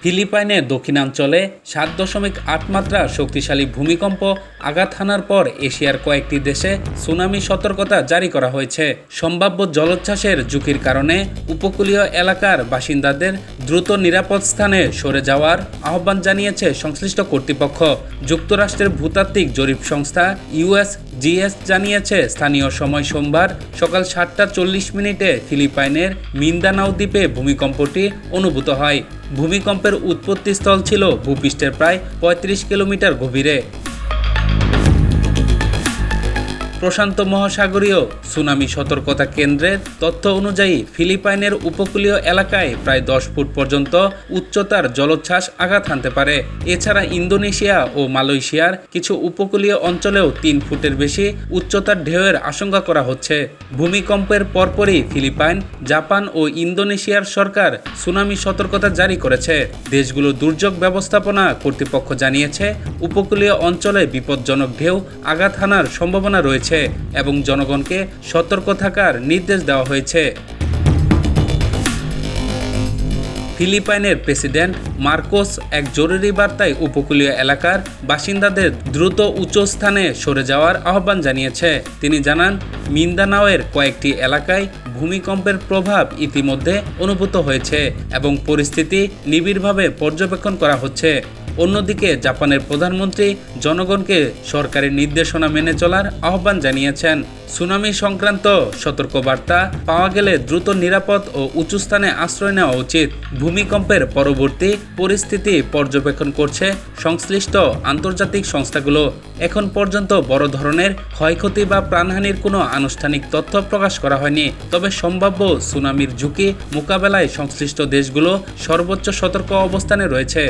ফিলিপাইনের দক্ষিণাঞ্চলে 7.8 মাত্রা শক্তিশালী ভূমিকম্প আঘাত হানার পর এশিয়ার কয়েকটি দেশে সুনামি সতর্কতা জারি করা হয়েছে। সম্ভাব্য জলোচ্ছ্বাসের ঝুঁকির কারণে উপকূলীয় এলাকার বাসিন্দাদের দ্রুত নিরাপদ স্থানে সরে যাওয়ার আহ্বান জানিয়েছে সংশ্লিষ্ট কর্তৃপক্ষ। যুক্তরাষ্ট্রের ভূতাত্ত্বিক জরিপ সংস্থা USGS জানিয়েছে, স্থানীয় সময় সোমবার সকাল 7:40 ফিলিপাইনের মিন্দানাও দ্বীপে ভূমিকম্পটি অনুভূত হয়। ভূমিকম্পের উৎপত্তিস্থল ছিল ভূপৃষ্ঠের প্রায় 35 কিলোমিটার গভীরে। প্রশান্ত মহাসাগরীয় সুনামি সতর্কতা কেন্দ্রের তথ্য অনুযায়ী ফিলিপাইনের উপকূলীয় এলাকায় প্রায় 10 ফুট পর্যন্ত উচ্চতার জলোচ্ছ্বাস আঘাত হানতে পারে। এছাড়া ইন্দোনেশিয়া ও মালয়েশিয়ার কিছু উপকূলীয় অঞ্চলেও 3 ফুটের বেশি উচ্চতার ঢেউয়ের আশঙ্কা করা হচ্ছে। ভূমিকম্পের পরপরই ফিলিপাইন, জাপান ও ইন্দোনেশিয়ার সরকার সুনামি সতর্কতা জারি করেছে। দেশগুলোর দুর্যোগ ব্যবস্থাপনা কর্তৃপক্ষ জানিয়েছে, উপকূলীয় অঞ্চলে বিপজ্জনক ঢেউ আঘাত হানার সম্ভাবনা রয়েছে এবং জনগণকে সতর্ক থাকার নির্দেশ দেওয়া হয়েছে। ফিলিপাইনের প্রেসিডেন্ট মার্কোস এক জরুরি বার্তায় উপকূলীয় এলাকার বাসিন্দাদের দ্রুত উঁচু স্থানে সরে যাওয়ার আহ্বান জানিয়েছে। তিনি জানান, মিন্দানাওয়ের কয়েকটি এলাকায় ভূমিকম্পের প্রভাব ইতিমধ্যে অনুভূত হয়েছে এবং পরিস্থিতি নিবিড়ভাবে পর্যবেক্ষণ করা হচ্ছে। অন্যদিকে জাপানের প্রধানমন্ত্রী জনগণকে সরকারি নির্দেশনা মেনে চলার আহ্বান জানিয়েছেন। সুনামি সংক্রান্ত সতর্কবার্তা পাওয়া গেলে দ্রুত নিরাপদ ও উঁচু স্থানে আশ্রয় নেওয়া উচিত। ভূমিকম্পের পরবর্তী পরিস্থিতি পর্যবেক্ষণ করছে সংশ্লিষ্ট আন্তর্জাতিক সংস্থাগুলো। এখন পর্যন্ত বড় ধরনের ক্ষয়ক্ষতি বা প্রাণহানির কোনো আনুষ্ঠানিক তথ্য প্রকাশ করা হয়নি, তবে সম্ভাব্য সুনামির ঝুঁকি মোকাবেলায় সংশ্লিষ্ট দেশগুলো সর্বোচ্চ সতর্ক অবস্থানে রয়েছে।